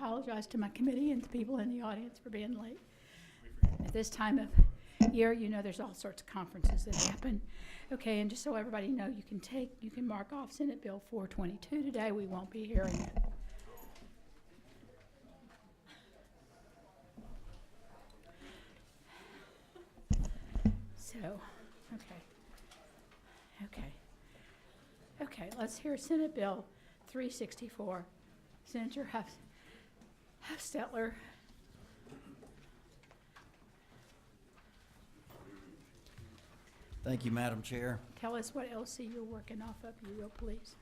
apologize to my committee and to people in the audience for being late. At this time of year, you know, there's all sorts of conferences that happen. Okay, and just so everybody know, you can mark off Senate Bill 422 today. We won't be hearing it. So, okay, let's hear Senate Bill 364. Senator Hufstetler. Thank you, Madam Chair. Tell us what LC you're working off of, you will, please.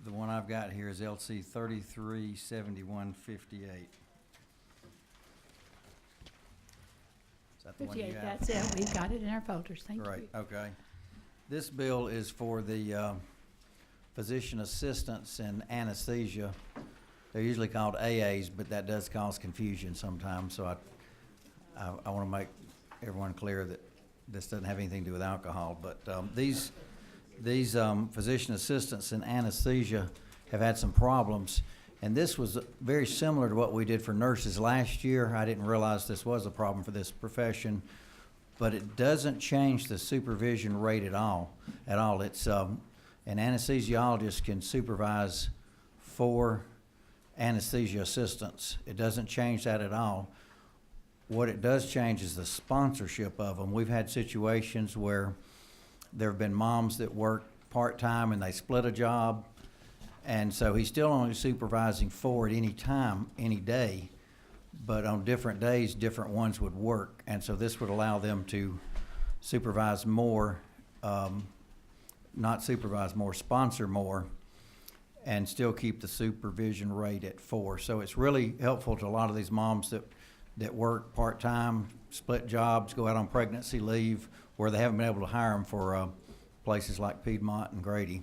The one I've got here is LC 337158. Is that the one you 58, have? that's it. We've got it in our folders. Thank Great, you. okay. This bill is for the physician assistants in anesthesia. They're usually called AAs, but that does cause confusion sometimes, so I want to make everyone clear that this doesn't have anything to do with alcohol. But these physician assistants in anesthesia have had some problems, and this was very similar to what we did for nurses last year. I didn't realize this was a problem for this profession, but it doesn't change the supervision rate at all. It's an anesthesiologist can supervise 4 anesthesia assistants. It doesn't change that at all. What it does change is the sponsorship of them. We've had situations where there have been moms that work part-time and they split a job, and so he's still only supervising 4 at any time, any day, but on different days, different ones would work, and so this would allow them to supervise more, not supervise more, sponsor more, and still keep the supervision rate at 4. So it's really helpful to a lot of these moms that work part-time, split jobs, go out on pregnancy leave, where they haven't been able to hire them for places like Piedmont and Grady.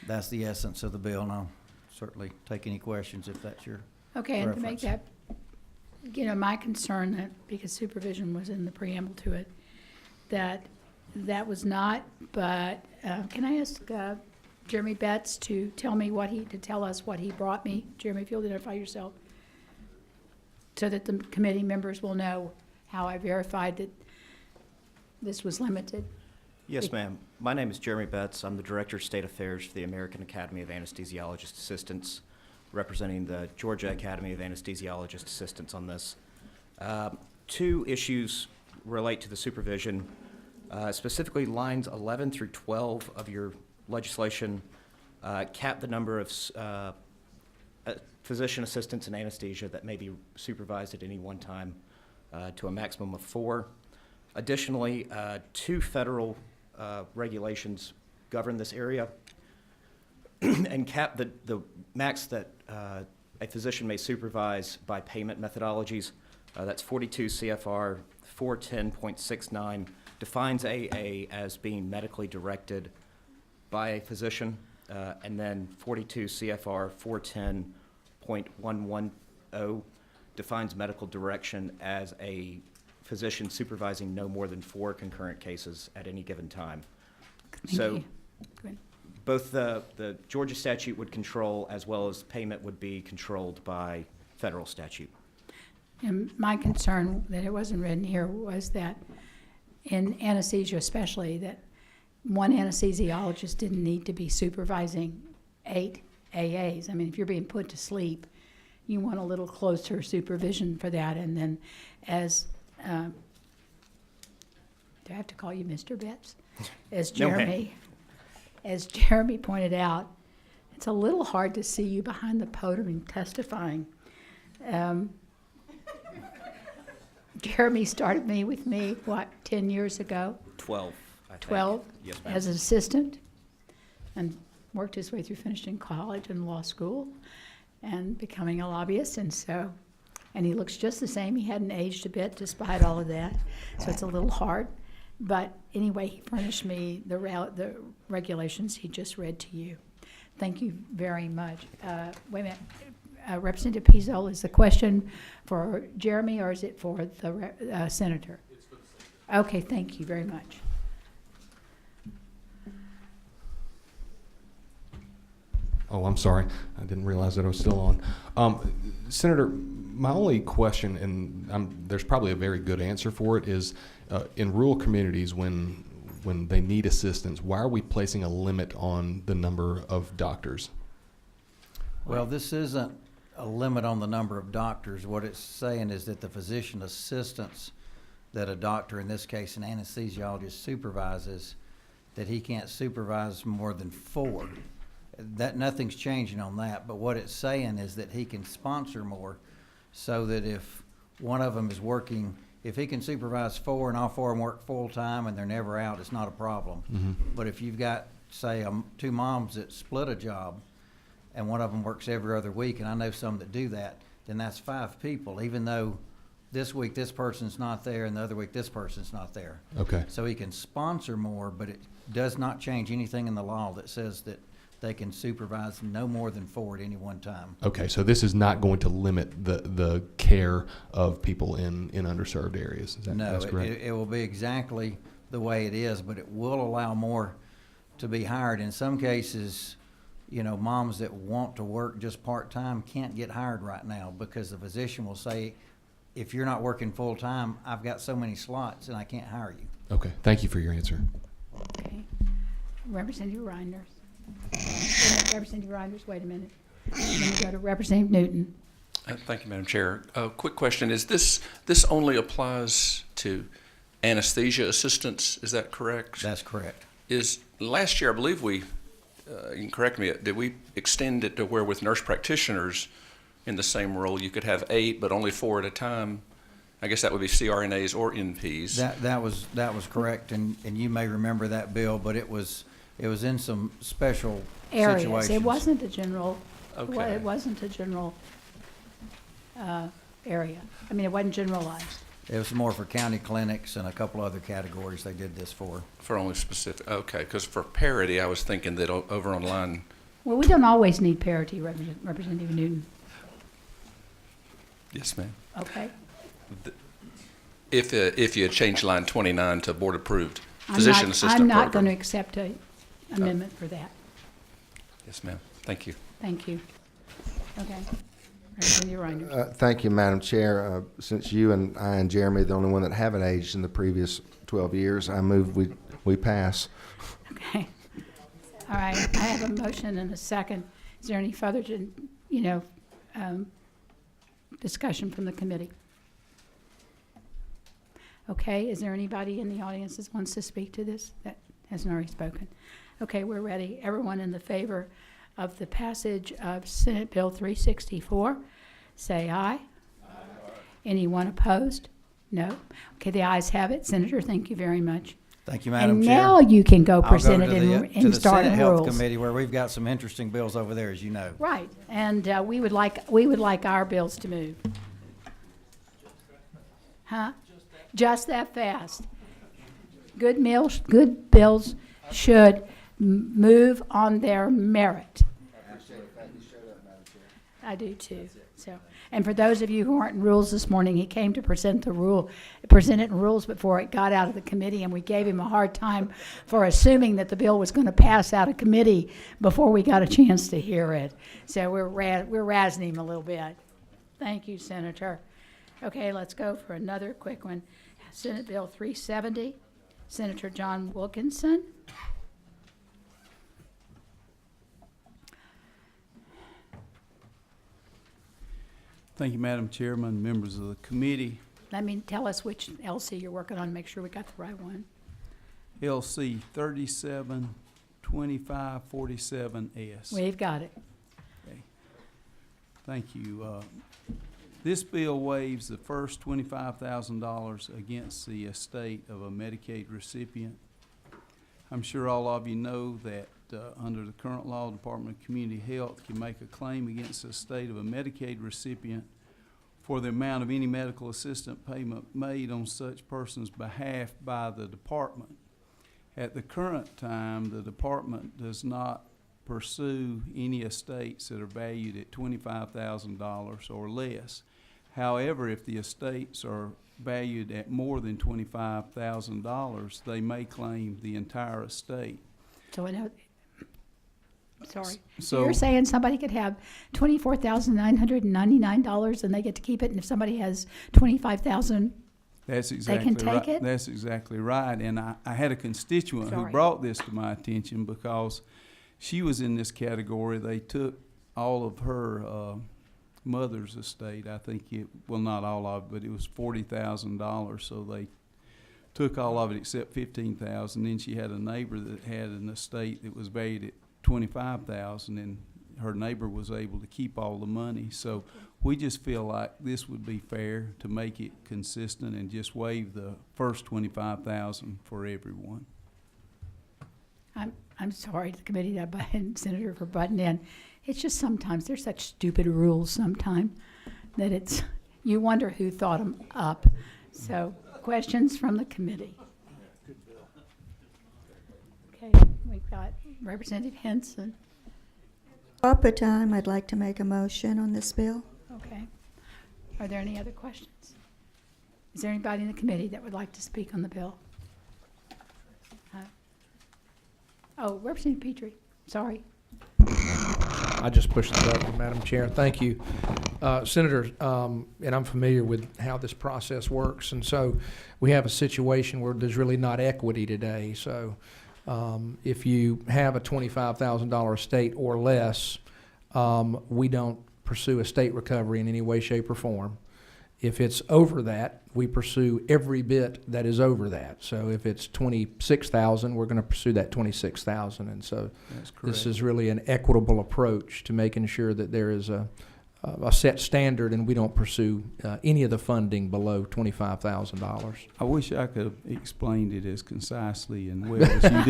That's the essence of the bill, and I'll certainly take any questions if that's your Okay, and to make preference. that, you know, my concern, that because supervision was in the preamble to it, that was not, but can I ask Jeremy Betts to tell us what he brought me? Jeremy, if you'll identify yourself, so that the committee members will know how I verified that this was limited. Yes, ma'am. My name is Jeremy Betts. I'm the Director of State Affairs for the American Academy of Anesthesiologist Assistants, representing the Georgia Academy of Anesthesiologist Assistants on this. 2 issues relate to the supervision, specifically lines 11 through 12 of your legislation cap the number of physician assistants in anesthesia that may be supervised at any one time to a maximum of 4. Additionally, 2 federal regulations govern this area and cap the max that a physician may supervise by payment methodologies. That's 42 CFR 410.69 defines AA as being medically directed by a physician, and then 42 CFR 410.110 defines medical direction as a physician supervising no more than 4 concurrent cases at any given time. Thank So you. Go ahead. both the Georgia statute would control, as well as payment would be controlled by federal statute. And my concern that it wasn't written here was that in anesthesia especially, that one anesthesiologist didn't need to be supervising 8 AAs. I mean, if you're being put to sleep, you want a little closer supervision for that. And then as, do I have to call you Mr. Betts? As No, ma'am. as Jeremy pointed out, it's a little hard to see you behind the podium testifying. Jeremy started with me, 10 years ago? 12, I think. 12 Yes, ma'am. as an assistant, and worked his way through finishing college and law school and becoming a lobbyist. And he looks just the same. He hadn't aged a bit despite all of that. So it's a little hard. But anyway, he furnished me the regulations he just read to you. Thank you very much. Wait a minute. Representative Pizzo, is the question for Jeremy or is it for the senator? It's for the senator. Okay, thank you very much. Oh, I'm sorry. I didn't realize that I was still on. Senator, my only question, and there's probably a very good answer for it, is in rural communities when they need assistance, why are we placing a limit on the number of doctors? Well, this isn't a limit on the number of doctors. What it's saying is that the physician assistants that a doctor, in this case an anesthesiologist, supervises, that he can't supervise more than 4. That nothing's changing on that, but what it's saying is that he can sponsor more, so that if one of them is working, if he can supervise 4 and all 4 of them work full-time and they're never out, it's not a problem. Mm-hmm. But if you've got, say, 2 moms that split a job and one of them works every other week, and I know some that do that, then that's 5 people, even though this week this person's not there and the other week this person's not there. Okay. So he can sponsor more, but it does not change anything in the law that says that they can supervise no more than 4 at any one time. Okay, so this is not going to limit the care of people in underserved areas. Is that No, that's correct? it will be exactly the way it is, but it will allow more to be hired. In some cases, you know, moms that want to work just part-time can't get hired right now because the physician will say, if you're not working full-time, I've got so many slots and I can't hire you. Okay, thank you for your answer. Okay. Representative Reinders. Representative Reinders, wait a minute. Then we go to Representative Newton. Thank you, Madam Chair. Quick question, is this only applies to anesthesia assistants, is that correct? That's correct. Last year, I believe you can correct me, did we extend it to where with nurse practitioners in the same role, you could have 8, but only 4 at a time? I guess that would be CRNAs or NPs. That was correct, and you may remember that bill, but it was in some special Areas. situations. It wasn't a general, Okay. it wasn't a general area. I mean, it wasn't generalized. It was more for county clinics and a couple other categories they did this for. For only specific, okay, because for parity, I was thinking that over on line, Well, we don't always need parity, Representative Newton, yes, ma'am. okay? If you had changed line 29 to board-approved physician assistant I'm not going to program. accept a amendment for that. Yes, ma'am. Thank you. Thank you. Okay. Representative Reinders. Thank you, Madam Chair. Since you and I and Jeremy are the only one that haven't aged in the previous 12 years, I move we pass. Okay. All right, I have a motion and a second. Is there any further, discussion from the committee? Okay, is there anybody in the audience that wants to speak to this that hasn't already spoken? Okay, we're ready. Everyone in the favor of the passage of Senate Bill 364, say aye. Aye. Anyone opposed? No? Okay, the ayes have it. Senator, thank you very much. Thank you, Madam And Chair. now you can go I'll present go it to in the starting Senate Health rules. Committee, where we've got some interesting bills over there, as you know. Right, and we would like our bills to move. Huh? Just that fast. Good bills should move on their merit. I do too. So, and for those of you who aren't in rules this morning, he came to present it in rules before it got out of the committee, and we gave him a hard time for assuming that the bill was going to pass out of committee before we got a chance to hear it. So we're razzing him a little bit. Thank you, Senator. Okay, let's go for another quick one. Senate Bill 370, Senator John Wilkinson. Thank you, Madam Chairman, members of the committee. Tell us which LC you're working on, make sure we got the right one. LC 372547S. We've got it. Okay. Thank you. This bill waives the first $25,000 against the estate of a Medicaid recipient. I'm sure all of you know that under the current law, Department of Community Health can make a claim against the estate of a Medicaid recipient for the amount of any medical assistance payment made on such person's behalf by the department. At the current time, the department does not pursue any estates that are valued at $25,000 or less. However, if the estates are valued at more than $25,000, they may claim the entire estate. So Sorry. So- You're saying somebody could have $24,999 and they get to keep it, and if somebody has 25,000, That's They exactly can right. take it? That's exactly right. And I had a constituent who Sorry. brought this to my attention because she was in this category. They took all of her mother's estate. I think well, not all of it, but it was $40,000. So they took all of it except $15,000. Then she had a neighbor that had an estate that was valued at $25,000, and her neighbor was able to keep all the money. So we just feel like this would be fair to make it consistent and just waive the first $25,000 for everyone. I'm sorry to the committee and Senator for butting in. It's just sometimes, there's such stupid rules sometime that you wonder who thought them up. So, questions from the committee? Okay, we've got Representative Henson. Proper time, I'd like to make a motion on this bill. Okay. Are there any other questions? Is there anybody in the committee that would like to speak on the bill? Representative Petrie, sorry. I just pushed the button, Madam Chair. Thank you. Senator, and I'm familiar with how this process works, and so we have a situation where there's really not equity today. So if you have a $25,000 estate or less, we don't pursue estate recovery in any way, shape, or form. If it's over that, we pursue every bit that is over that. So if it's $26,000, we're going to pursue that $26,000. And so That's correct. this is really an equitable approach to making sure that there is a set standard and we don't pursue any of the funding below $25,000. I wish I could have explained it as concisely and well as you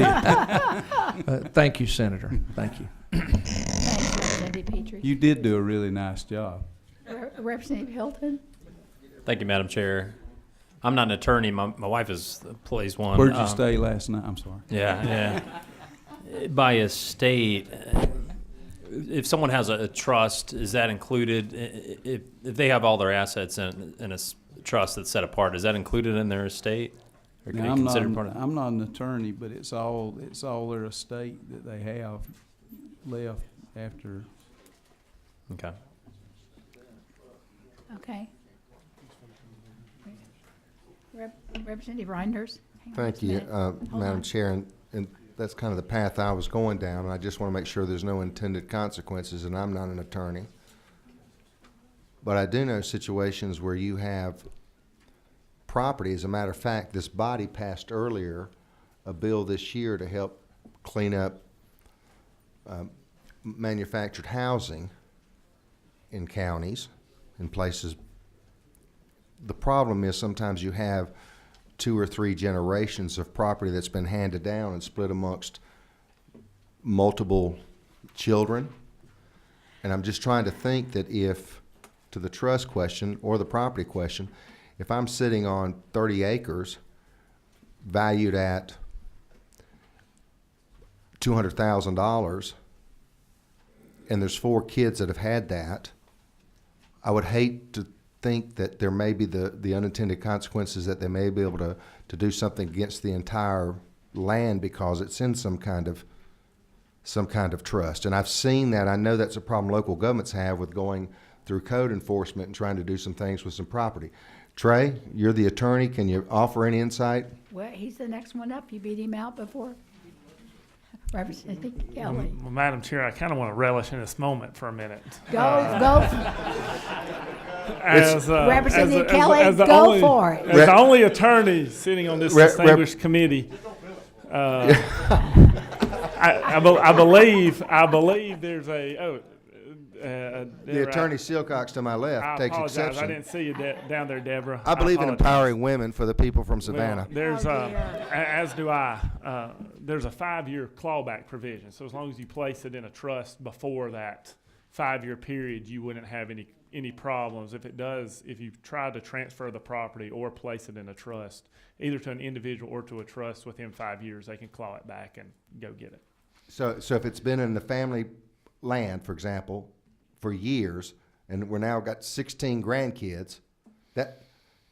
did. Thank you, Senator. Thank you. Thanks, Representative Petrie. You did do a really nice job. Representative Hilton? Thank you, Madam Chair. I'm not an attorney. My wife plays one. Where'd you stay last night? I'm sorry. Yeah. By estate, if someone has a trust, is that included? If they have all their assets in a trust that's set apart, is that included in their estate? Or can Now, it considered part of? I'm not an attorney, but it's all their estate that they have left after. Okay. Okay. Representative Reinders? Hang on Thank just a you, minute. Hold Madam on. Chair, and that's kind of the path I was going down, and I just want to make sure there's no intended consequences, and I'm not an attorney. But I do know situations where you have property. As a matter of fact, this body passed earlier a bill this year to help clean up manufactured housing in counties, in places. The problem is sometimes you have 2 or 3 generations of property that's been handed down and split amongst multiple children. And I'm just trying to think that if, to the trust question or the property question, if I'm sitting on 30 acres valued at $200,000 and there's 4 kids that have had that, I would hate to think that there may be the unintended consequences that they may be able to do something against the entire land because it's in some kind of trust. And I've seen that. I know that's a problem local governments have with going through code enforcement and trying to do some things with some property. Trey, you're the attorney. Can you offer any insight? Well, he's the next one up. You beat him out before. Representative Kelly. Well, Madam Chair, I kind of want to relish in this moment for a minute. Go. Representative Kelly, go for it. As the only attorney sitting on this distinguished committee, I believe there's a. The attorney Silcox to my left I takes apologize. exception. I didn't see you down there, Deborah. I believe in apologize. empowering women for the people from Savannah. Well, there's Oh, dear. as do I. There's a 5-year clawback provision. So as long as you place it in a trust before that 5-year period, you wouldn't have any problems. If you try to transfer the property or place it in a trust, either to an individual or to a trust within 5 years, they can claw it back and go get it. So if it's been in the family land, for example, for years, and we're now got 16 grandkids,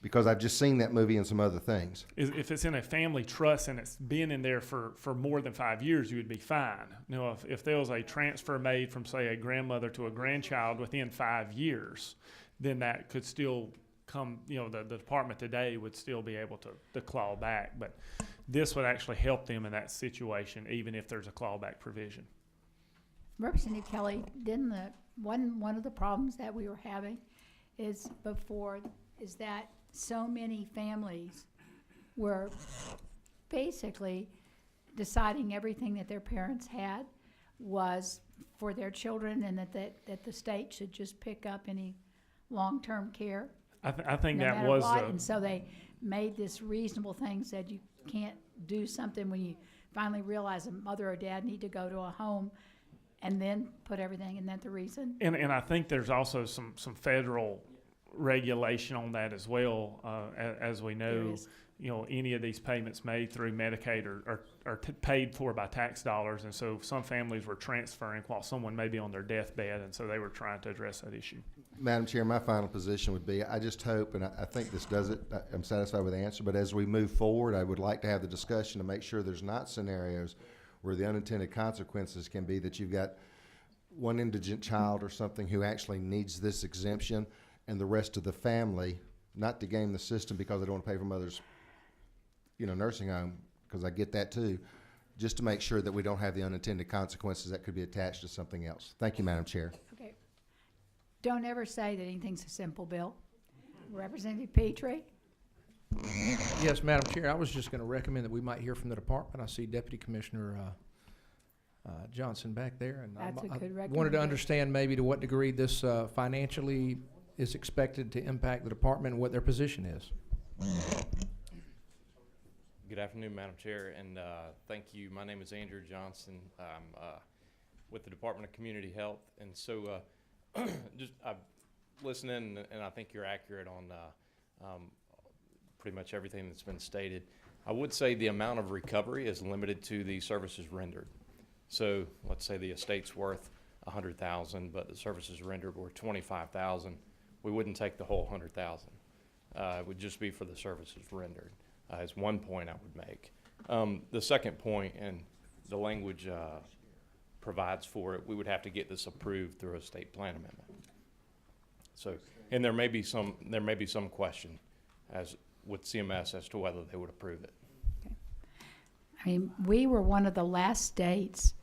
Because I've just seen that movie and some other things. If it's in a family trust and it's been in there for more than 5 years, you would be fine. You know, if there was a transfer made from, say, a grandmother to a grandchild within 5 years, then that could still come, you know, the department today would still be able to claw back. But this would actually help them in that situation, even if there's a clawback provision. Representative Kelly, didn't one of the problems that we were having is that so many families were basically deciding everything that their parents had was for their children, and that the state should just pick up any long-term care. I think no that matter was what. And so they made this reasonable thing, said you can't do something when you finally realize a mother or dad need to go to a home, and then put everything, and that's the reason. And I think there's also some federal regulation on that as well. As we There know, is. you know, any of these payments made through Medicaid are paid for by tax dollars, and so some families were transferring while someone may be on their deathbed, and so they were trying to address that issue. Madam Chair, my final position would be, I just hope, and I think this does it, I'm satisfied with the answer, but as we move forward, I would like to have the discussion to make sure there's not scenarios where the unintended consequences can be that you've got one indigent child or something who actually needs this exemption, and the rest of the family, not to game the system because they don't want to pay for mother's, nursing home, because I get that too, just to make sure that we don't have the unintended consequences that could be attached to something else. Thank you, Madam Chair. Okay. Don't ever say that anything's a simple bill. Representative Petrie? Yes, Madam Chair, I was just going to recommend that we might hear from the department. I see Deputy Commissioner Johnson back there, and That's a good I wanted recommendation. to understand maybe to what degree this financially is expected to impact the department and what their position is. Good afternoon, Madam Chair, and thank you. My name is Andrew Johnson. I'm with the Department of Community Health, and so I'm listening, and I think you're accurate on pretty much everything that's been stated. I would say the amount of recovery is limited to the services rendered. So let's say the estate's worth $100,000, but the services rendered were $25,000. We wouldn't take the whole $100,000. It would just be for the services rendered. Is one point I would make. The second point, and the language provides for it, we would have to get this approved through a state plan amendment. So, and there may be some question as with CMS as to whether they would approve it. I mean, we were one of the last states,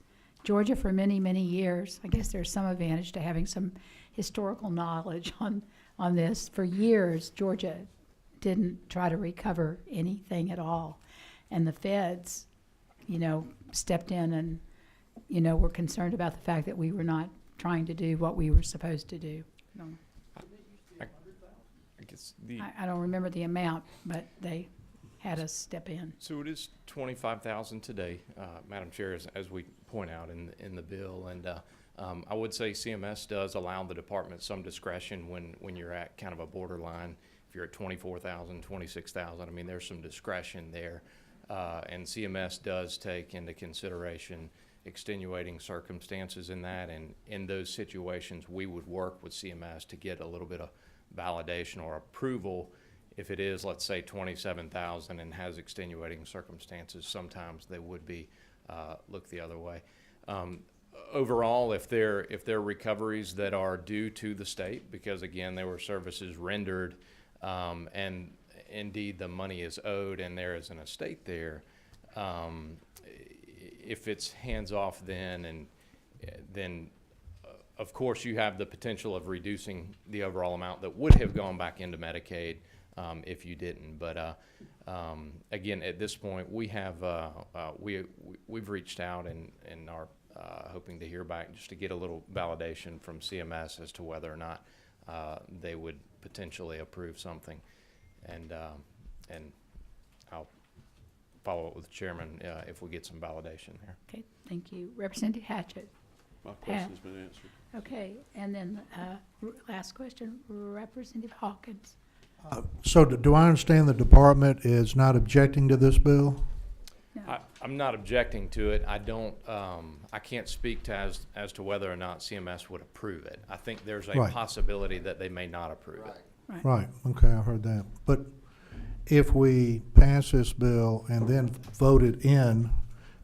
Georgia for many, many years. I guess there's some advantage to having some historical knowledge on this. For years, Georgia didn't try to recover anything at all. And the feds, stepped in and, were concerned about the fact that we were not trying to do what we were supposed to do. I guess the I don't remember the amount, but they had us step in. So it is $25,000 today, Madam Chair, as we point out in the bill, and I would say CMS does allow the department some discretion when you're at kind of a borderline. If you're at $24,000, $26,000, I mean, there's some discretion there, and CMS does take into consideration extenuating circumstances in that, and in those situations, we would work with CMS to get a little bit of validation or approval. If it is, let's say, $27,000 and has extenuating circumstances, sometimes they would be look the other way. Overall, if they're recoveries that are due to the state, because again, there were services rendered, and indeed the money is owed and there is an estate there, if it's hands off then of course you have the potential of reducing the overall amount that would have gone back into Medicaid if you didn't. But again, at this point, we have we've reached out and are hoping to hear back just to get a little validation from CMS as to whether or not they would potentially approve something, and I'll follow up with the chairman if we get some validation there. Okay, thank you. Representative Hatchett. My question's been answered. Okay, and then last question, Representative Hawkins. So do I understand the department is not objecting to this bill? No. I'm not objecting to it. I don't. I can't speak to as to whether or not CMS would approve it. I think there's a Right. possibility that they may not approve it. Right, okay, I heard that. But if we pass this bill and then vote it in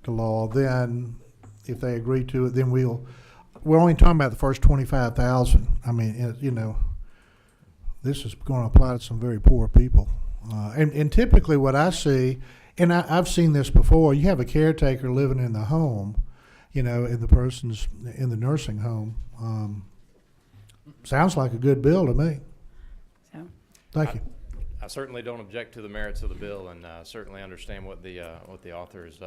to law, then if they agree to it, then we're only talking about the first 25,000. I mean, you know, this is going to apply to some very poor people. And typically what I see, and I've seen this before, you have a caretaker living in the home, you know, and the person's in the nursing home. Sounds like a good bill to me. So, Thank you. I certainly don't object to the merits of the bill, and certainly understand what the author is,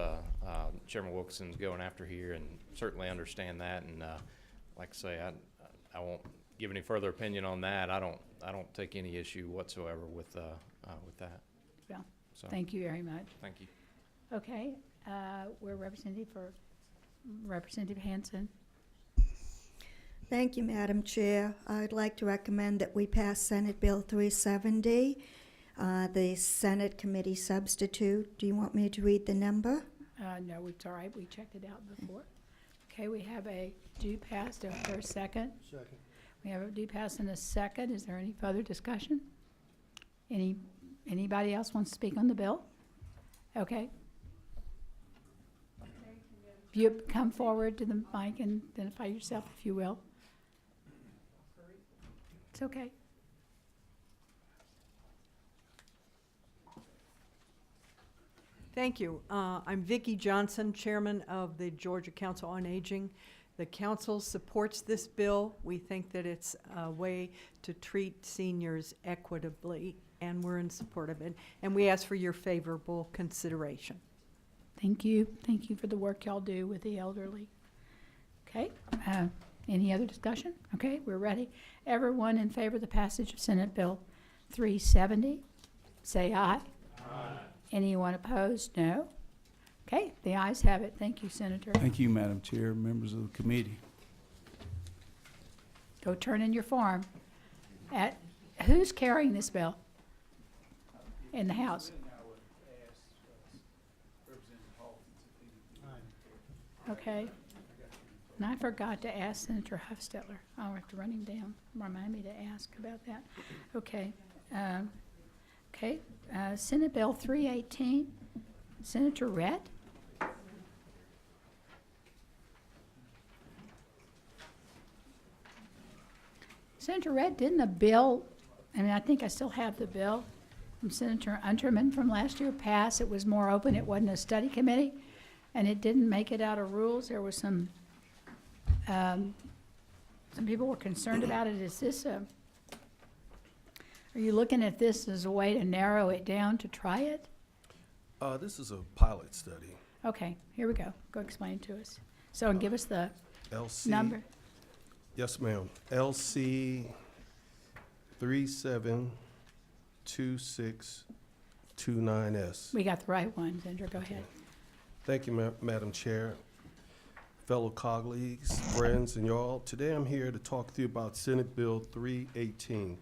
Chairman Wilkinson's going after here, and certainly understand that. And like I say, I won't give any further opinion on that. I don't take any issue whatsoever with that. well, So, thank you very much. thank you. Okay, we're Representative Hanson. Thank you, Madam Chair. I'd like to recommend that we pass Senate Bill 370, the Senate Committee substitute. Do you want me to read the number? No, it's all right. We checked it out before. Okay, we have a due pass. Is there a second? Second. We have a due pass and a second. Is there any further discussion? Anybody else wants to speak on the bill? Okay. If you come forward to the mic and identify yourself, if you will. It's okay. Thank you. I'm Vicki Johnson, Chairman of the Georgia Council on Aging. The council supports this bill. We think that it's a way to treat seniors equitably, and we're in support of it. And we ask for your favorable consideration. Thank you. Thank you for the work y'all do with the elderly. Okay, any other discussion? Okay, we're ready. Everyone in favor of the passage of Senate Bill 370, say aye. Aye. Anyone opposed? No. Okay, the ayes have it. Thank you, Senator. Thank you, Madam Chair, members of the committee. Go turn in your form. Who's carrying this bill in the House? Okay. And I forgot to ask Senator Huffstetler. I'll have to run him down. Remind me to ask about that. Okay. Senate Bill 318. Senator Redd. Senator Redd, didn't a bill, I think I still have the bill from Senator Unterman from last year pass? It was more open. It wasn't a study committee, and it didn't make it out of rules. There was some people were concerned about it. Is this are you looking at this as a way to narrow it down to try it? This is a pilot study. Okay, here we go. Go explain it to us. So, and give us the LC. number. Yes, ma'am. LC 372629S. We got the right one, Senator. Go ahead. Thank you, Madam Chair. Fellow colleagues, friends, and y'all. Today I'm here to talk to you about Senate Bill 318.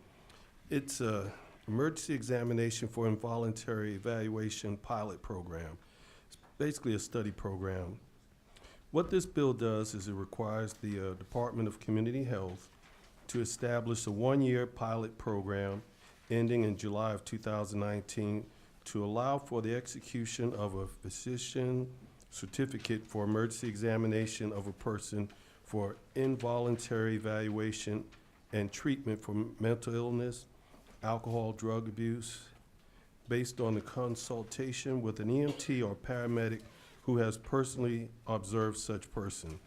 It's a emergency examination for involuntary evaluation pilot program. It's basically a study program. What this bill does is it requires the Department of Community Health to establish a one-year pilot program ending in July of 2019 to allow for the execution of a physician certificate for emergency examination of a person for involuntary evaluation and treatment for mental illness, alcohol, drug abuse, based on the consultation with an EMT or paramedic who has personally observed such person.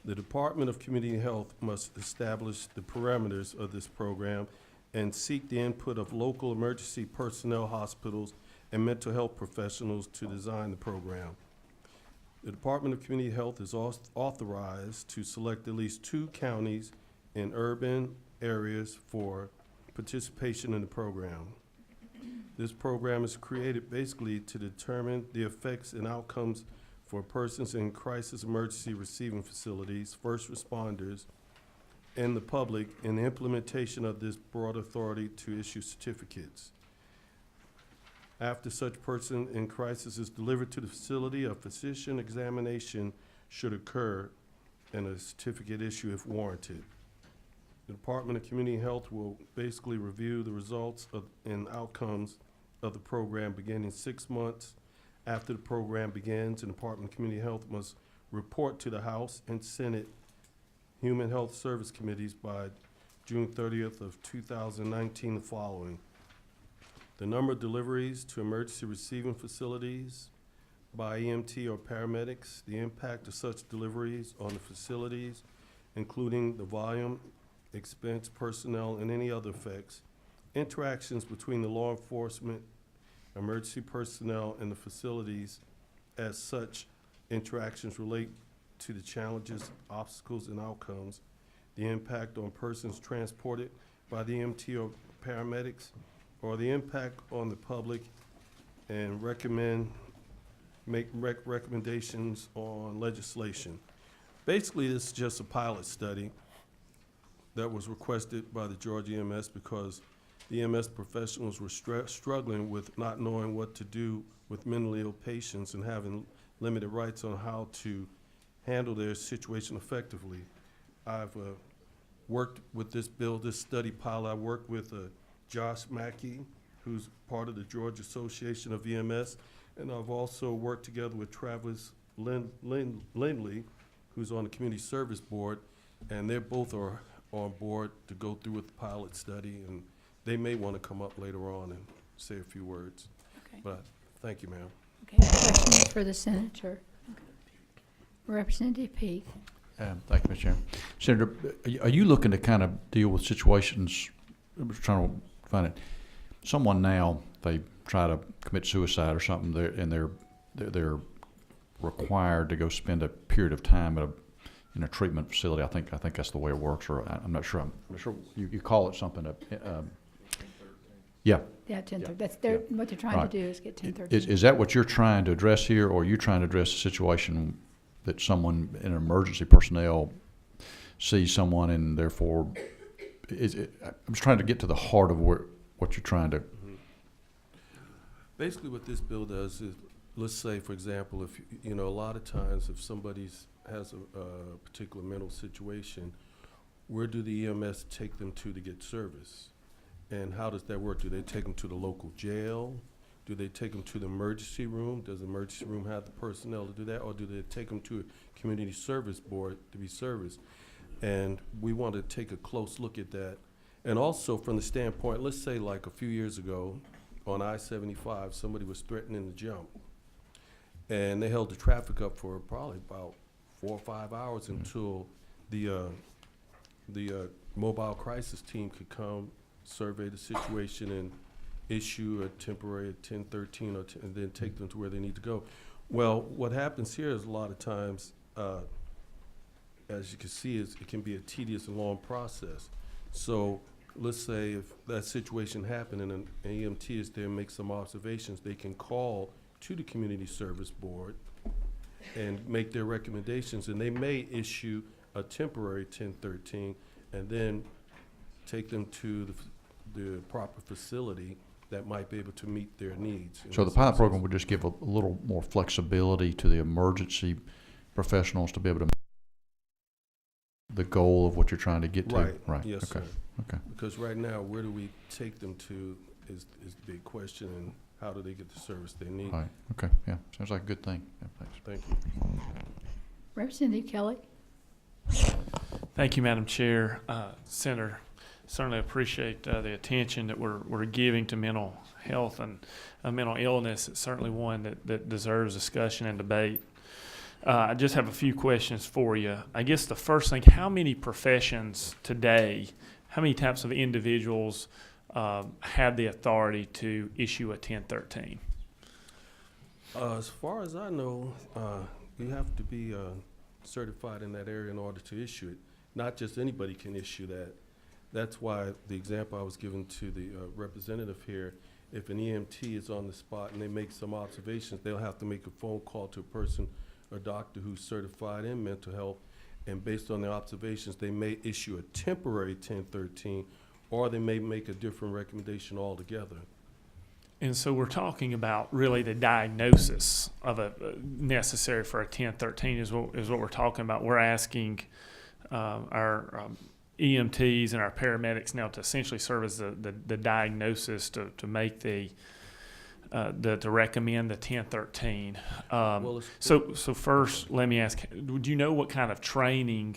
The Department of Community Health must establish the parameters of this program and seek the input of local emergency personnel, hospitals, and mental health professionals to design the program. The Department of Community Health is authorized to select at least 2 counties in urban areas for participation in the program. This program is created basically to determine the effects and outcomes for persons in crisis emergency receiving facilities, first responders, and the public in the implementation of this broad authority to issue certificates. After such person in crisis is delivered to the facility, a physician examination should occur and a certificate issue if warranted. The Department of Community Health will basically review the results and outcomes of the program beginning 6 months after the program begins. And the Department of Community Health must report to the House and Senate Human Health Service Committees by June 30th of 2019 the following. The number of deliveries to emergency receiving facilities by EMT or paramedics, the impact of such deliveries on the facilities, including the volume, expense, personnel, and any other effects, interactions between the law enforcement, emergency personnel, and the facilities as such interactions relate to the challenges, obstacles, and outcomes, the impact on persons transported by the EMT or paramedics, or the impact on the public, and make recommendations on legislation. Basically, this is just a pilot study that was requested by the Georgia EMS because the EMS professionals were struggling with not knowing what to do with mentally ill patients and having limited rights on how to handle their situation effectively. I've worked with this bill, this study pilot. I worked with Josh Mackey, who's part of the Georgia Association of EMS, and I've also worked together with Travis Lindley, who's on the Community Service Board, and they both are on board to go through with the pilot study, and they may want to come up later on and say a few words. Okay. But thank you, ma'am. Okay, questions for the senator? Representative Peake. Thank you, Mr. Chairman. Senator, are you looking to kind of deal with situations, I was trying to find it, someone now, they try to commit suicide or something, they're required to go spend a period of time in a treatment facility. I think that's the way it works, or I'm not sure. I'm sure you call it something. Yeah. Yeah, 1030. Yeah. That's what they're trying Right. to do is get 1030. Is that what you're trying to address here, or are you trying to address a situation that someone in emergency personnel sees someone and therefore I'm just trying to get to the heart of what you're trying to. Basically, what this bill does is, let's say, for example, if a lot of times if somebody has a particular mental situation, where do the EMS take them to get service? And how does that work? Do they take them to the local jail? Do they take them to the emergency room? Does the emergency room have the personnel to do that? Or do they take them to a community service board to be serviced? And we want to take a close look at that. And also from the standpoint, let's say like a few years ago on I-75, somebody was threatening to jump. And they held the traffic up for probably about 4 or 5 hours until the mobile crisis team could come, survey the situation, and issue a temporary 1013 and then take them to where they need to go. Well, what happens here is a lot of times, as you can see, it can be a tedious and long process. So let's say if that situation happened and an EMT is there and makes some observations, they can call to the Community Service Board and make their recommendations, and they may issue a temporary 1013 and then take them to the proper facility that might be able to meet their needs. So the pilot program would just give a little more flexibility to the emergency professionals to be able to meet the goal of what you're trying to get to. Right. Yes, okay. sir. Okay. Because right now, where do we take them to is the big question, and how do they get the service they need? Right. Okay. Yeah. Sounds like a good thing. Yeah, thanks. Thank you. Representative Kelly. Thank you, Madam Chair. Senator, certainly appreciate the attention that we're giving to mental health and mental illness. It's certainly one that deserves discussion and debate. I just have a few questions for you. I guess the first thing, how many professions today, how many types of individuals have the authority to issue a 1013? As far as I know, you have to be certified in that area in order to issue it. Not just anybody can issue that. That's why the example I was given to the representative here, if an EMT is on the spot and they make some observations, they'll have to make a phone call to a person, a doctor who's certified in mental health, and based on their observations, they may issue a temporary 1013, or they may make a different recommendation altogether. And so we're talking about really the diagnosis of a necessary for a 1013 is what we're talking about. We're asking our EMTs and our paramedics now to essentially serve as the diagnosis to make to recommend the 1013. So first, let me ask, do you know what kind of training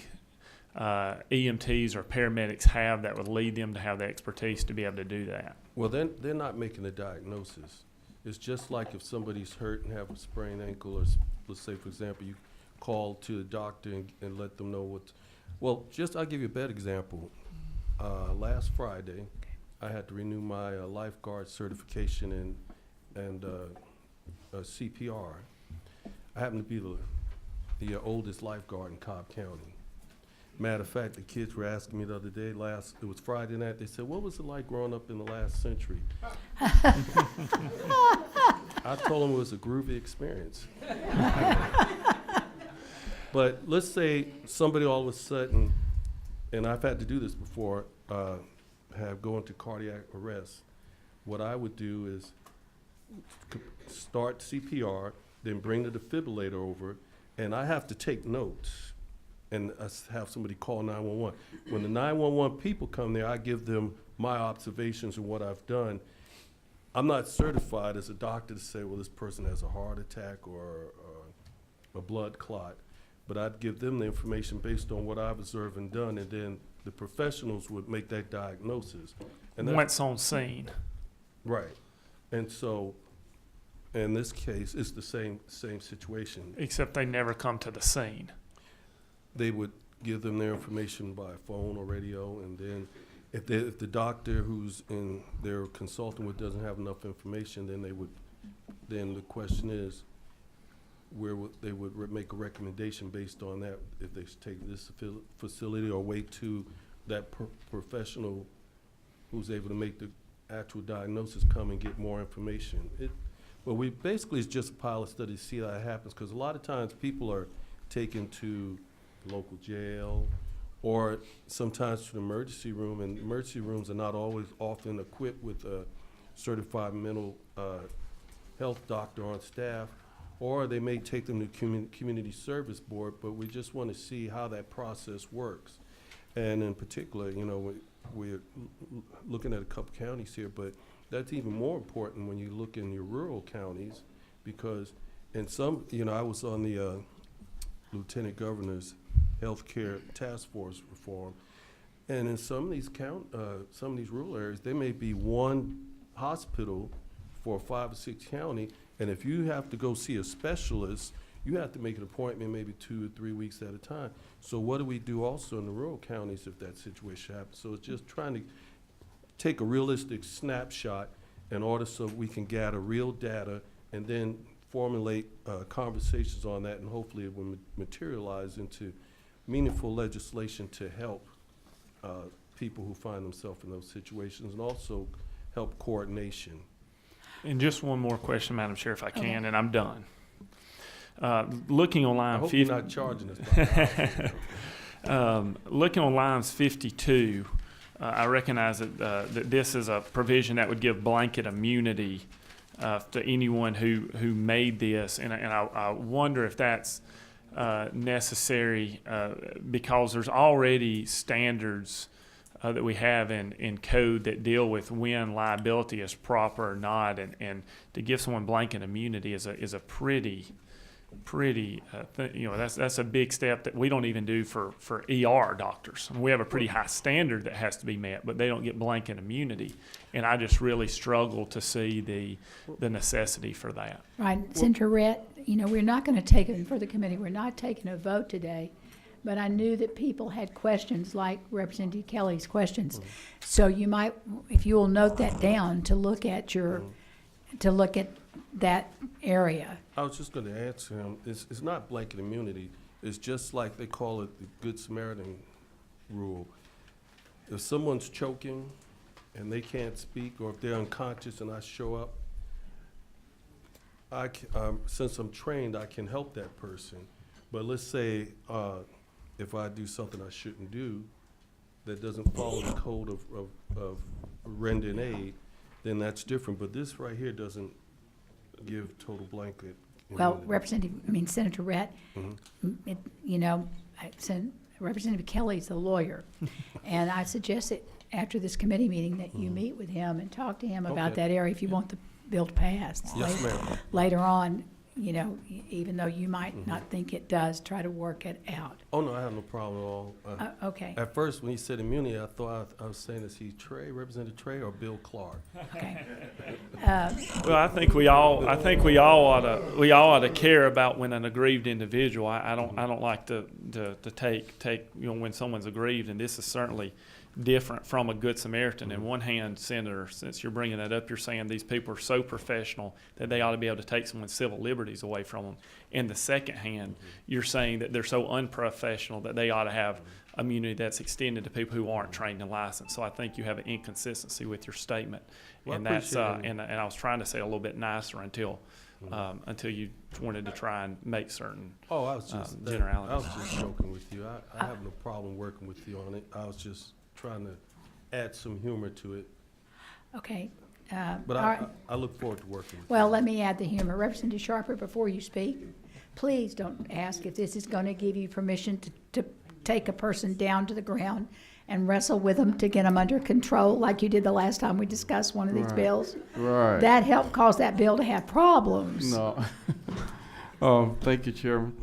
EMTs or paramedics have that would lead them to have the expertise to be able to do that? Well, they're not making a diagnosis. It's just like if somebody's hurt and have a sprained ankle, or let's say, for example, you call to the doctor and let them know what. Well, I'll give you a better example. Last Friday, I had to renew my lifeguard certification and CPR. I happen to be the oldest lifeguard in Cobb County. Matter of fact, the kids were asking me the other day, it was Friday night, they said, what was it like growing up in the last century? I told them it was a groovy experience. But let's say somebody all of a sudden, and I've had to do this before, have go into cardiac arrest. What I would do is start CPR, then bring the defibrillator over, and I have to take notes and have somebody call 911. When the 911 people come there, I give them my observations and what I've done. I'm not certified as a doctor to say, well, this person has a heart attack or a blood clot, but I'd give them the information based on what I've observed and done, and then the professionals would make that diagnosis. And Once on scene. Right. And so, in this case, it's the same situation. Except they never come to the scene. They would give them their information by phone or radio, and then if the doctor who's in their consulting with doesn't have enough information, then then the question is, they would make a recommendation based on that, if they should take this facility or wait to that professional who's able to make the actual diagnosis come and get more information. Well, we basically, it's just a pilot study to see how it happens, because a lot of times people are taken to local jail or sometimes to the emergency room, and emergency rooms are not always often equipped with a certified mental health doctor on staff, or they may take them to community service board, but we just want to see how that process works. And in particular, we're looking at a couple counties here, but that's even more important when you look in your rural counties, because in some, I was on the Lieutenant Governor's Healthcare Task Force reform, and in some of these rural areas, there may be one hospital for 5 or 6 county, and if you have to go see a specialist, you have to make an appointment maybe 2 or 3 weeks at a time. So what do we do also in the rural counties if that situation happens? So it's just trying to take a realistic snapshot in order so we can gather real data and then formulate conversations on that, and hopefully it will materialize into meaningful legislation to help people who find themselves in those situations, and also help coordination. And just one more question, Madam Chair, if I can, and I'm done. Looking on line 50. I hope you're not charging us by looking on lines 52, I recognize that this is a provision that would give blanket immunity to anyone who made this, and I wonder if that's necessary because there's already standards that we have in code that deal with when liability is proper or not, and to give someone blanket immunity is a pretty that's a big step that we don't even do for ER doctors. And we have a pretty high standard that has to be met, but they don't get blanket immunity, and I just really struggle to see the necessity for that. Right, Senator Rhett, we're not going to take it for the committee. We're not taking a vote today, but I knew that people had questions like Representative Kelly's questions. So you might, if you will note that down, to look at that area. I was just going to answer him. It's not blanket immunity. It's just like they call it the Good Samaritan rule. If someone's choking and they can't speak, or if they're unconscious and I show up, since I'm trained, I can help that person. But let's say if I do something I shouldn't do that doesn't follow the code of rendering aid, then that's different. But this right here doesn't give total blanket immunity. Well, Senator Rhett, Representative Kelly's a lawyer. And I suggest that after this committee meeting that you meet with him and talk to him about Okay. that area if you want the bill to pass. Yes, ma'am. Later on, you know, even though you might not think it does, try to work it out. Oh, no, I have no problem at all. Okay, At first, when he said immunity, I thought I was saying, is he Trey, Representative Trey, or Bill Clark? okay. Well, I think we all ought to care about when an aggrieved individual. I don't like to take you know, when someone's aggrieved, and this is certainly different from a Good Samaritan. In one hand, Senator, since you're bringing that up, you're saying these people are so professional that they ought to be able to take someone's civil liberties away from them. In the second hand, you're saying that they're so unprofessional that they ought to have immunity that's extended to people who aren't trained and licensed. So I think you have an inconsistency with your statement, Well, and I that's appreciate it. and I was trying to say it a little bit nicer until you wanted to try and make certain Oh, I was just generalities. I was just joking with you. I have no problem working with you on it. I was just trying to add some humor to it. Okay. But all right. I look forward to working with Well, let me add the humor. Representative Sharper, before you speak, please don't ask if this is going to give you permission to take a person down to the ground and wrestle with them to get them under control like you did the last time we discussed one of these bills. Right. That helped cause that bill to have problems. No. Thank you, Chairman.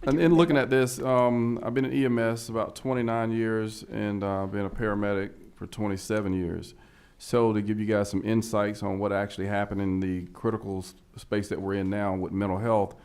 And in looking at this, I've been in EMS about 29 years and been a paramedic for 27 years. So to give you guys some insights on what actually happened in the critical space that we're in now with mental health,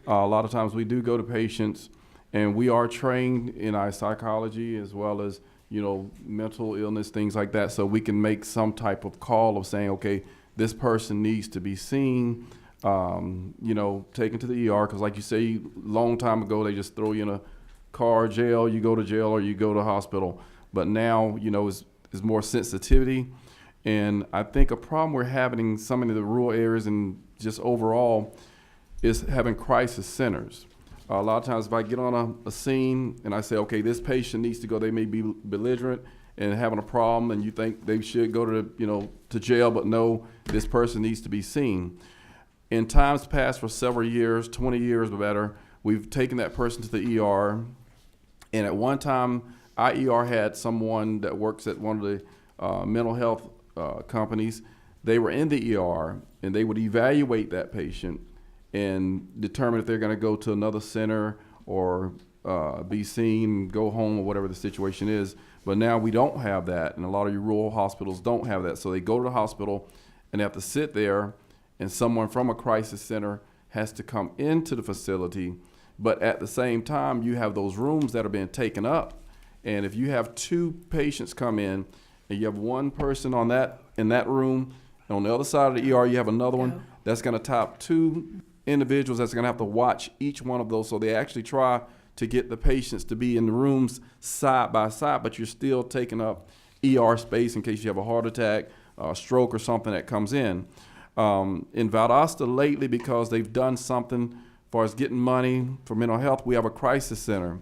a lot of times we do go to patients and we are trained in our psychology as well as, you know, mental illness, things like that. So we can make some type of call of saying, okay, this person needs to be seen, you know, taken to the ER. Because like you say, long time ago, they just throw you in a car, jail, you go to jail or you go to hospital. But now, you know, is more sensitivity. And I think a problem we're having in some of the rural areas and just overall is having crisis centers. A lot of times if I get on a scene and I say, okay, this patient needs to go, they may be belligerent and having a problem and you think they should go to, you know, to jail, but no, this person needs to be seen. In times past for several years, 20 years or better, we've taken that person to the ER. And at one time, our ER had someone that works at one of the mental health companies. They were in the ER and they would evaluate that patient and determine if they're going to go to another center or be seen, go home, or whatever the situation is. But now we don't have that, and a lot of your rural hospitals don't have that. So they go to the hospital and they have to sit there, and someone from a crisis center has to come into the facility. But at the same time, you have those rooms that are being taken up. And if you have two patients come in, and you have one person in that room, and on the other side of the ER, you have another one, that's going to top two individuals that's going to have to watch each one of those. So they actually try to get the patients to be in the rooms side by side, but you're still taking up ER space in case you have a heart attack, a stroke, or something that comes in. In Valdosta lately, because they've done something as far as getting money for mental health, we have a crisis center.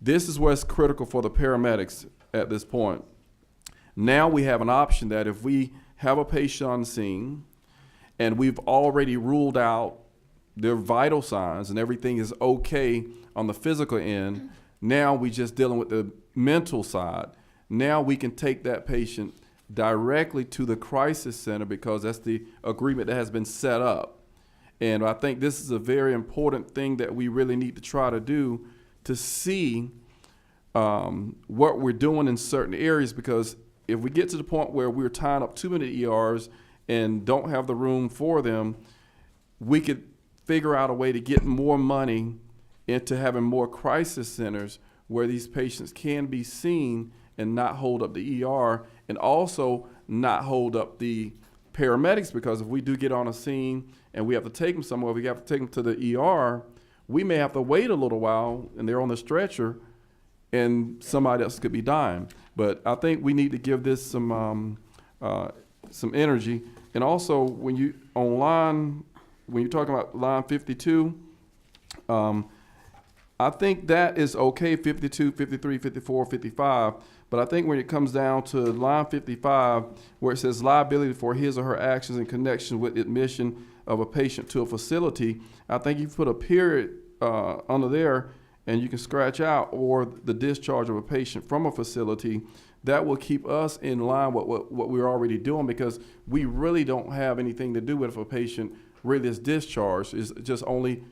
This is what's critical for the paramedics at this point. Now we have an option that if we have a patient on the scene and we've already ruled out their vital signs and everything is okay on the physical end, now we just dealing with the mental side. Now we can take that patient directly to the crisis center because that's the agreement that has been set up. And I think this is a very important thing that we really need to try to do to see what we're doing in certain areas, because if we get to the point where we're tying up too many ERs and don't have the room for them, we could figure out a way to get more money into having more crisis centers where these patients can be seen and not hold up the ER, and also not hold up the paramedics, because if we do get on a scene and we have to take them somewhere, we have to take them to the ER, we may have to wait a little while and they're on the stretcher and somebody else could be dying. But I think we need to give this some energy. And also when you're talking about line 52, I think that is okay, 52, 53, 54, 55. But I think when it comes down to line 55, where it says liability for his or her actions in connection with admission of a patient to a facility, I think you put a period under there and you can scratch out or the discharge of a patient from a facility, that will keep us in line with what we're already doing, because we really don't have anything to do with if a patient really is discharged. It's just only,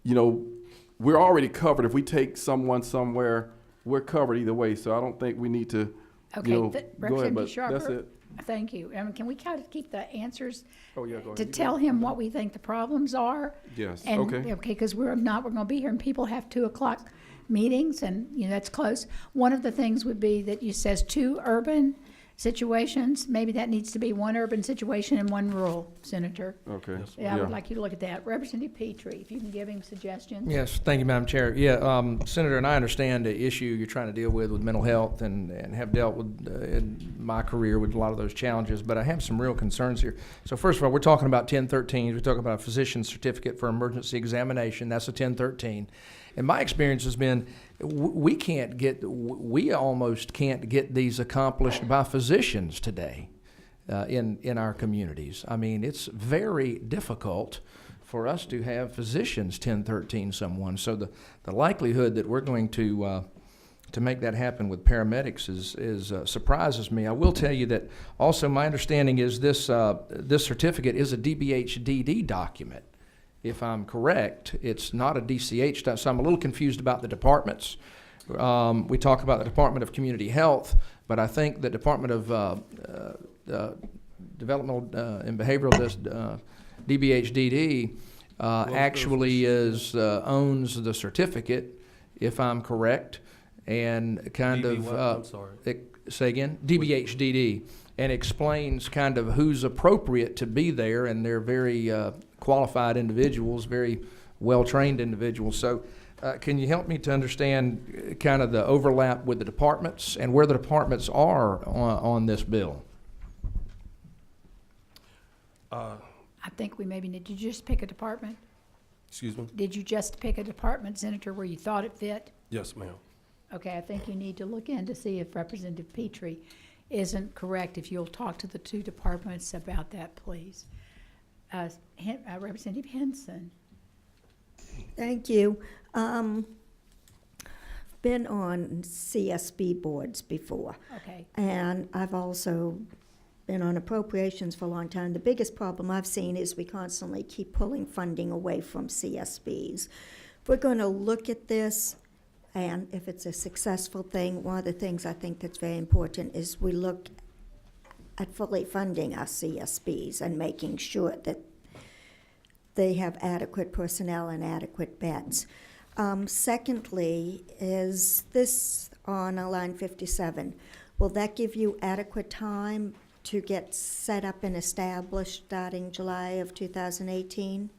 we're already covered. If we take someone somewhere, we're covered either way. So I don't think we need to, Okay, go ahead, Representative but Sharper. that's it. Thank you. Can we kind of keep the answers Oh, yeah, go ahead. to tell him what we think the problems are? Yes, And, okay. because we're going to be here and people have 2:00 meetings and, that's close. One of the things would be that you says 2 urban situations. Maybe that needs to be 1 urban situation and 1 rural, Senator. Okay. Yeah, I would like you to look at that. Representative Petrie, if you can give him suggestions. Yes, thank you, Madam Chair. Yeah, Senator, and I understand the issue you're trying to deal with mental health and have dealt with in my career with a lot of those challenges, but I have some real concerns here. So first of all, we're talking about 1013. We're talking about a physician's certificate for emergency examination. That's a 1013. And my experience has been we almost can't get these accomplished by physicians today in our communities. I mean, it's very difficult for us to have physicians 1013 someone. So the likelihood that we're going to make that happen with paramedics is surprises me. I will tell you that also my understanding is this certificate is a DBHDD document. If I'm correct, it's not a DCH, so I'm a little confused about the departments. We talk about the Department of Community Health, but I think the Department of Developmental and Behavioral DBHDD actually owns the certificate, if I'm correct, and kind DB of what? I'm sorry. say again, DBHDD, and explains kind of who's appropriate to be there, and they're very qualified individuals, very well-trained individuals. So can you help me to understand kind of the overlap with the departments and where the departments are on this bill? I think we maybe need, did you just pick a department? Excuse me? Did you just pick a department, Senator, where you thought it fit? Yes, ma'am. Okay, I think you need to look in to see if Representative Petrie isn't correct. If you'll talk to the 2 departments about that, please. Representative Henson. Thank you. Been on CSB boards before. Okay. And I've also been on appropriations for a long time. The biggest problem I've seen is we constantly keep pulling funding away from CSBs. If we're going to look at this, and if it's a successful thing, one of the things I think that's very important is we look at fully funding our CSBs and making sure that they have adequate personnel and adequate beds. Secondly, is this on line 57, will that give you adequate time to get set up and established starting July of 2018?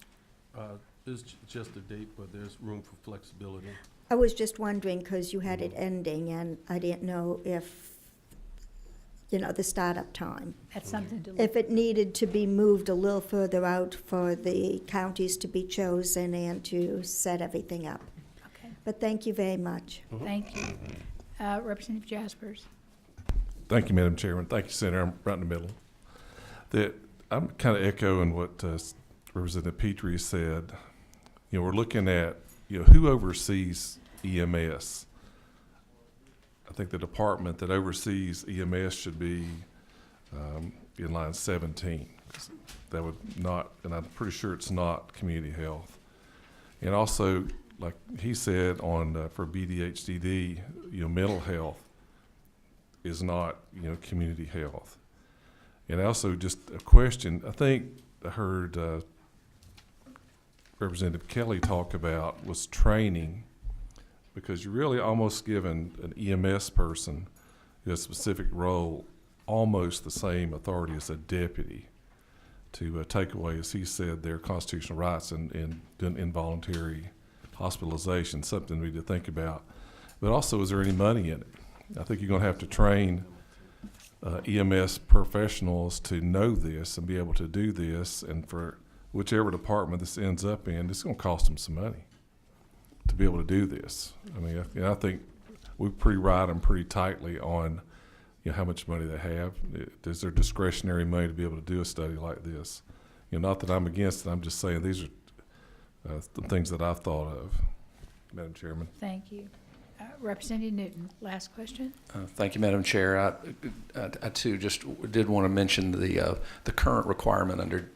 It's just a date, but there's room for flexibility. I was just wondering, because you had it ending, and I didn't know if, the startup time. That's something to look. If it needed to be moved a little further out for the counties to be chosen and to set everything up. Okay, But thank you very much. thank you. Representative Jaspers. Thank you, Madam Chairman. Thank you, Senator. I'm right in the middle. I'm kind of echoing what Representative Petrie said. We're looking at, who oversees EMS. I think the department that oversees EMS should be in line 17. That would not, and I'm pretty sure it's not community health. And also, like he said, for BDHDD, mental health is not, community health. And also, just a question, I think I heard Representative Kelly talk about was training, because you're really almost giving an EMS person a specific role, almost the same authority as a deputy, to take away, as he said, their constitutional rights and involuntary hospitalization, something we need to think about. But also, is there any money in it? I think you're going to have to train EMS professionals to know this and be able to do this, and for whichever department this ends up in, it's going to cost them some money to be able to do this. I mean, I think we ride them pretty tightly on how much money they have. Is there discretionary money to be able to do a study like this? Not that I'm against it, I'm just saying these are the things that I've thought of. Madam Chairman. Thank you. Representative Newton, last question. Thank you, Madam Chair. I too just did want to mention the current requirement under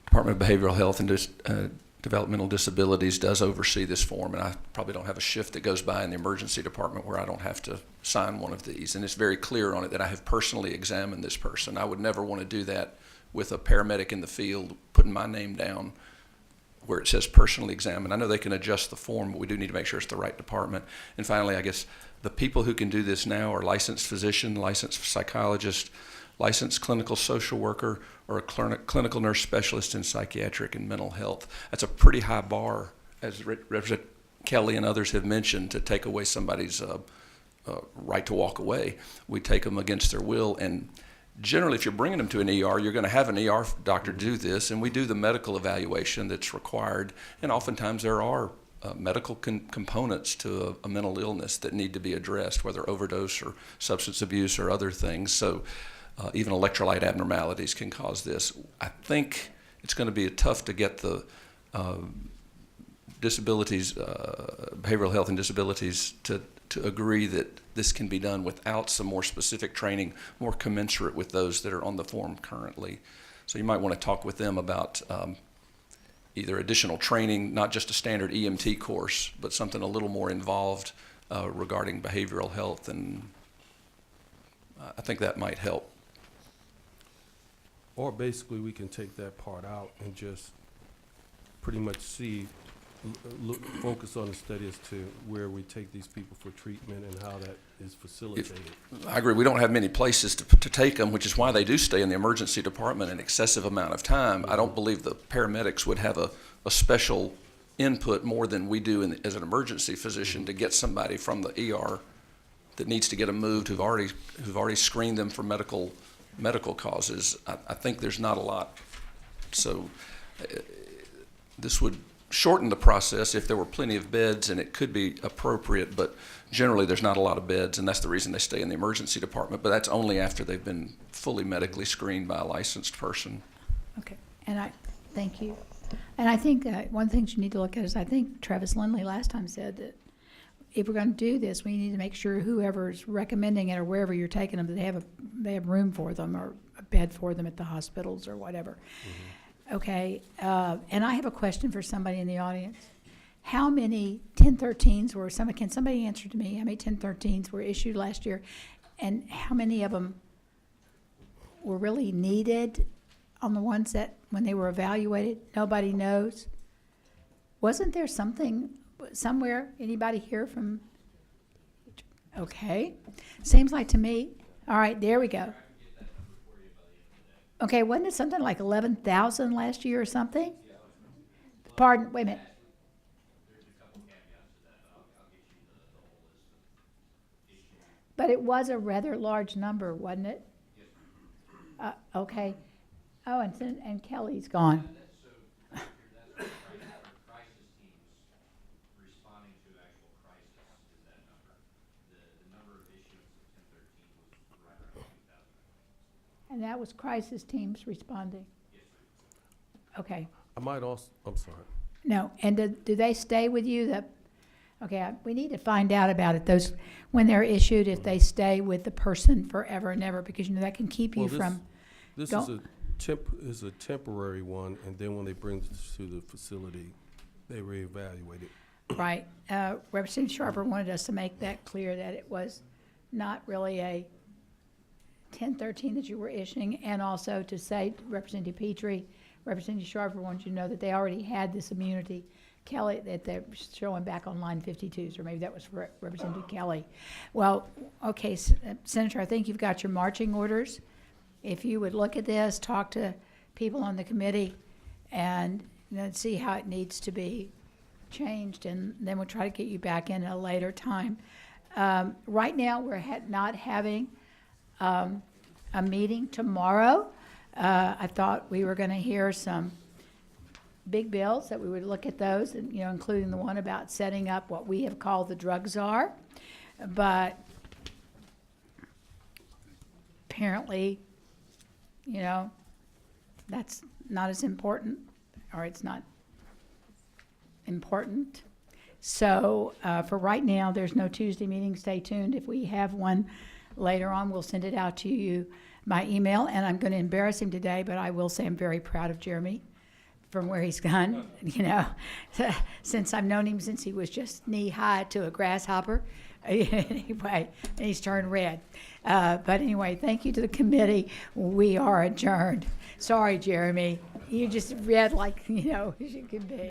Department of Behavioral Health and Developmental Disabilities does oversee this form, and I probably don't have a shift that goes by in the emergency department where I don't have to sign one of these. And it's very clear on it that I have personally examined this person. I would never want to do that with a paramedic in the field putting my name down where it says personally examined. I know they can adjust the form, but we do need to make sure it's the right department. And finally, I guess the people who can do this now are licensed physician, licensed psychologist, licensed clinical social worker, or a clinical nurse specialist in psychiatric and mental health. That's a pretty high bar, as Representative Kelly and others have mentioned, to take away somebody's right to walk away. We take them against their will, and generally, if you're bringing them to an ER, you're going to have an ER doctor do this, and we do the medical evaluation that's required, and oftentimes there are medical components to a mental illness that need to be addressed, whether overdose or substance abuse or other things. So even electrolyte abnormalities can cause this. I think it's going to be tough to get the disabilities, behavioral health and disabilities to agree that this can be done without some more specific training, more commensurate with those that are on the form currently. So you might want to talk with them about either additional training, not just a standard EMT course, but something a little more involved regarding behavioral health, and I think that might help. Or basically, we can take that part out and just pretty much focus on the study as to where we take these people for treatment and how that is facilitated. I agree. We don't have many places to take them, which is why they do stay in the emergency department an excessive amount of time. I don't believe the paramedics would have a special input more than we do as an emergency physician to get somebody from the ER that needs to get them moved who've already screened them for medical causes. I think there's not a lot. So this would shorten the process if there were plenty of beds, and it could be appropriate, but generally there's not a lot of beds, and that's the reason they stay in the emergency department, but that's only after they've been fully medically screened by a licensed person. Okay, and thank you. And I think one thing you need to look at is, I think Travis Lindley last time said that if we're going to do this, we need to make sure whoever's recommending it or wherever you're taking them, that they have room for them or a bed for them at the hospitals or whatever. Mm-hmm. Okay, and I have a question for somebody in the audience. How many 1013s can somebody answer to me, how many 1013s were issued last year, and how many of them were really needed on the ones that, when they were evaluated, nobody knows? Wasn't there something somewhere, anybody here from? Okay, seems like to me, all right, there we go. Okay, wasn't it something like 11,000 last year or something? Pardon, wait a minute. But it was a rather large number, wasn't it? Okay. Oh, and Kelly's gone. And that was crisis teams responding? Okay. I might also, I'm sorry. No, and do they stay with you? Okay, we need to find out about it, those, when they're issued, if they stay with the person forever and ever, because that can keep you from. This is a temporary one, and then when they bring it to the facility, they reevaluate it. Right. Representative Sharper wanted us to make that clear, that it was not really a 1013 that you were issuing, and also to say, Representative Petrie, Representative Sharper wanted you to know that they already had this immunity. Kelly, that they're showing back on line 52s, or maybe that was for Representative Kelly. Well, okay, Senator, I think you've got your marching orders. If you would look at this, talk to people on the committee, and then see how it needs to be changed, and then we'll try to get you back in at a later time. Right now, we're not having a meeting tomorrow. I thought we were going to hear some big bills, that we would look at those, and including the one about setting up what we have called the drug czar. But apparently, that's not as important, or it's not important. So for right now, there's no Tuesday meeting. Stay tuned. If we have one later on, we'll send it out to you by email. And I'm going to embarrass him today, but I will say I'm very proud of Jeremy from where he's gone. You know, since I've known him since he was just knee high to a grasshopper. Anyway, and he's turned red. But anyway, thank you to the committee. We are adjourned. Sorry, Jeremy. You just read like, you know, as you could be.